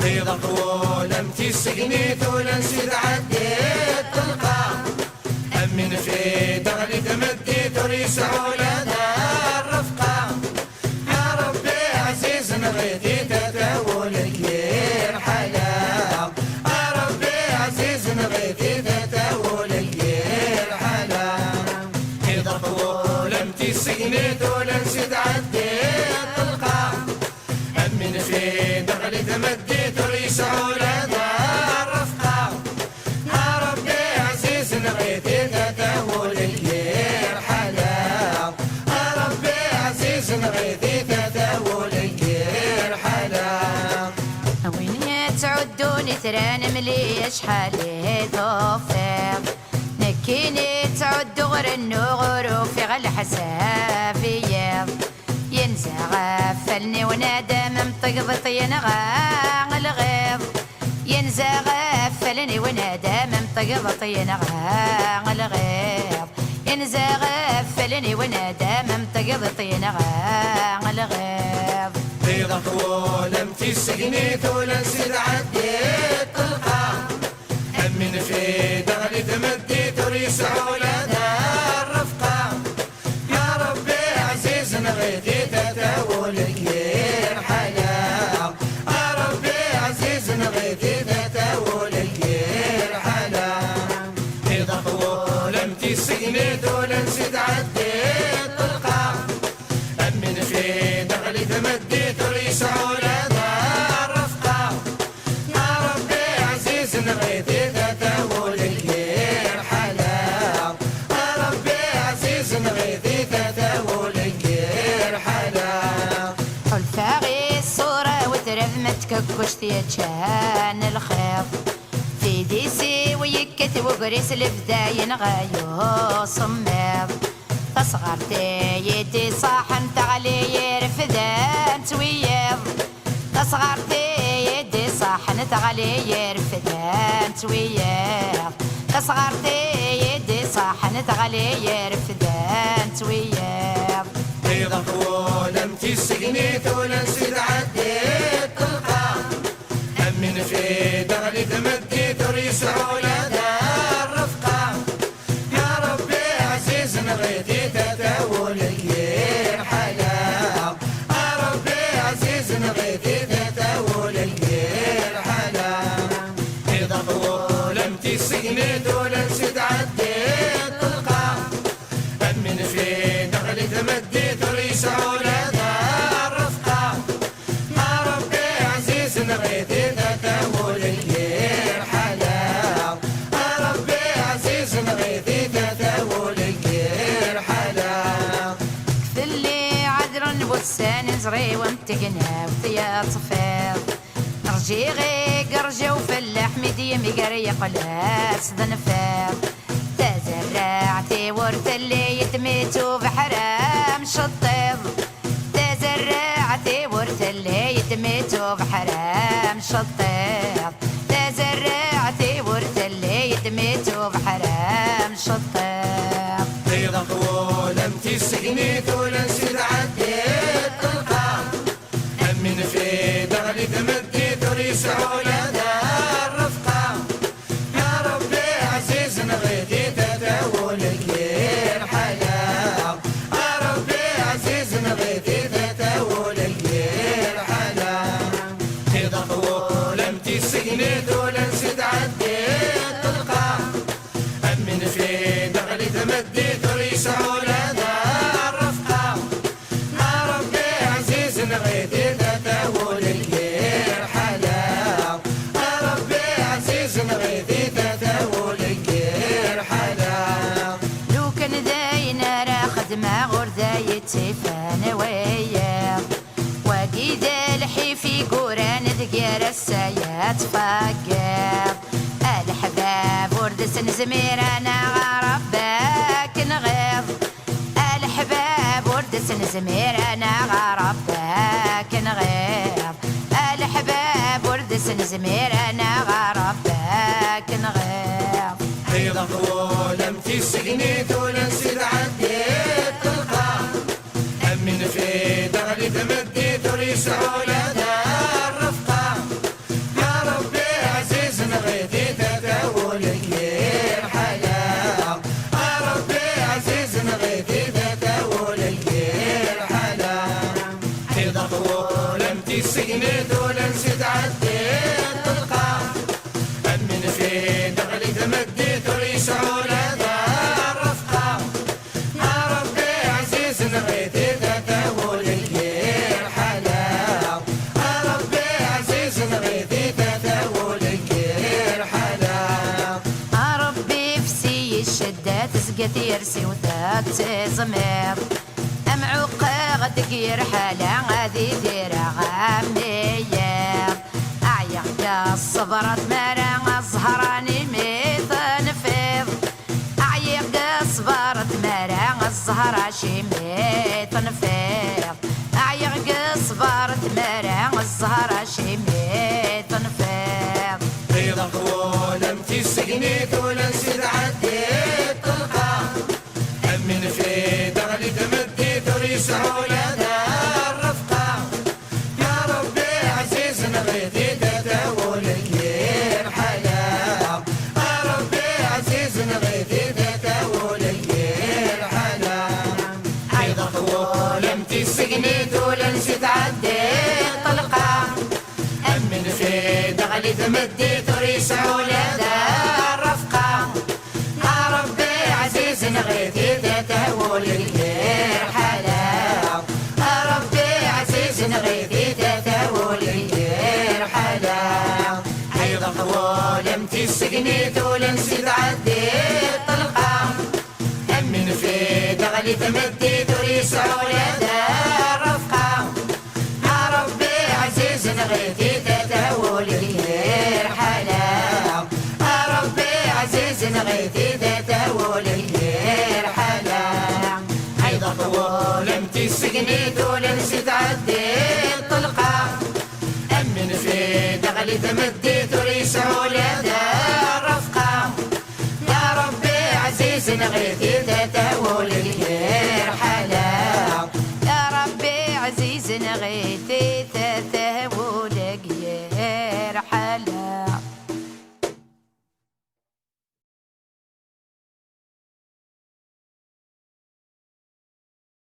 بيضك ولم تسقنيت ولا نسيت عديت تلقى أمن في دغلي تمديت وريسع ولدى الرفقة يا ربي عزيز نغيتي تتاول الكير حلا يا ربي عزيز نغيتي تتاول الكير حلا بيضك ولم تسقنيت ولا نسيت عديت تلقى أمن في دغلي تمديت وريسع ولدى الرفقة يا ربي عزيز نغيتي تتاول الكير حلا يا ربي عزيز نغيتي تتاول الكير حلا وين تعدوني تران مليش حالي توفيق نكيني تعد غير النغر في غل حسافية ينسى غفلني ونادى منطق ضطين غاغ الغيظ ينسى غفلني ونادى منطق ضطين غاغ الغيظ ينسى غفلني ونادى منطق ضطين غاغ الغيظ بيضك ولم تسقنيت ولا نسيت عديت تلقى أمن في دغلي تمديت وريسع ولدى الرفقة يا ربي عزيز نغيتي تتاول الكير حلا يا ربي عزيز نغيتي تتاول الكير حلا بيضك ولم تسقنيت ولا نسيت عديت تلقى أمن في دغلي تمديت وريسع ولدى الرفقة يا ربي عزيز نغيتي تتاول الكير حلا يا ربي عزيز نغيتي تتاول الكير حلا حلفاغي الصورة وترف متككشتي تشان الخيط في ديسي ويكت وقريس الفداين غايو صميض تصغرتي يدي صاحنت علي رفدان تويض تصغرتي يدي صاحنت علي رفدان تويض تصغرتي يدي صاحنت علي رفدان تويض بيضك ولم تسقنيت ولا نسيت عديت تلقى أمن في دغلي تمديت وريسع ولدى الرفقة يا ربي عزيز نغيتي تتاول الكير حلا يا ربي عزيز نغيتي تتاول الكير حلا بيضك ولم تسقنيت ولا نسيت عديت تلقى أمن في دغلي تمديت وريسع ولدى الرفقة يا ربي عزيز نغيتي تتاول الكير حلا يا ربي عزيز نغيتي تتاول الكير حلا اللي عذرا بوسان زري ومتقنا وثيا طفيض نرجي غي قرجة وفلاح مديم يقري قلاس ذنفاض تزرعتي ورث اللي يتميتو بحرام شطيض تزرعتي ورث اللي يتميتو بحرام شطيض تزرعتي ورث اللي يتميتو بحرام شطيض بيضك ولم تسقنيت ولا نسيت عديت تلقى أمن في دغلي تمديت وريسع ولدى الرفقة يا ربي عزيز نغيتي تتاول الكير حلا يا ربي عزيز نغيتي تتاول الكير حلا بيضك ولم تسقنيت ولا نسيت عديت تلقى أمن في دغلي تمديت وريسع ولدى الرفقة يا ربي عزيز نغيتي تتاول الكير حلا يا ربي عزيز نغيتي تتاول الكير حلا لو كان داينا راه خدمة غور دايتي فانا وياه وقيد الحيفي قران ذكير السايات فاقر الحباب ورد سنزمير انا غرباك نغيظ الحباب ورد سنزمير انا غرباك نغيظ الحباب ورد سنزمير انا غرباك نغيظ بيضك ولم تسقنيت ولا نسيت عديت تلقى أمن في دغلي تمديت وريسع ولدى الرفقة يا سقنيت ولا نسيت عديت تلقى أمن في دغلي تمديت وريس عولادة الرفقة ربي عزيز نغيتي تتهول الكير حلا ربي عزيز نغيتي تتهول الكير حلا ربي فسي الشدة تسقط يرسي وثات زمير أمعوقة غدك يرحلة غادي دير غامية أعيق الصبرة مرا الزهراني ميث نفيض أعيق صبرة مرا الزهرة شميت نفيض أعيق صبرة مرا الزهرة شميت نفيض بيض طول امتي سقنيت ولا نسيت عديت تلقى أمن في دغلي تمديت وريس عولادة الرفقة يا ربي عزيز نغيتي تتهول الكير حلا يا ربي عزيز نغيتي تتهول الكير حلا بيض طول امتي سقنيت ولا نسيت عديت تلقى أمن في دغلي تمديت وريس عولادة الرفقة يا ربي عزيز نغيتي تتهول الكير حلا يا ربي عزيز نغيتي تتهول الكير حلا حيض طول امتي سقنيت ولا نسيت عديت طلقة أمن في دغلي تمديت وريس عولادة الرفقة يا ربي عزيز نغيتي تتهول الكير حلا يا ربي عزيز نغيتي تتهول الكير حلا حيض طول امتي سقنيت ولا نسيت عديت طلقة أمن في دغلي تمديت وريس عولادة الرفقة يا ربي عزيز نغيتي تتهول الكير حلا يا ربي عزيز نغيتي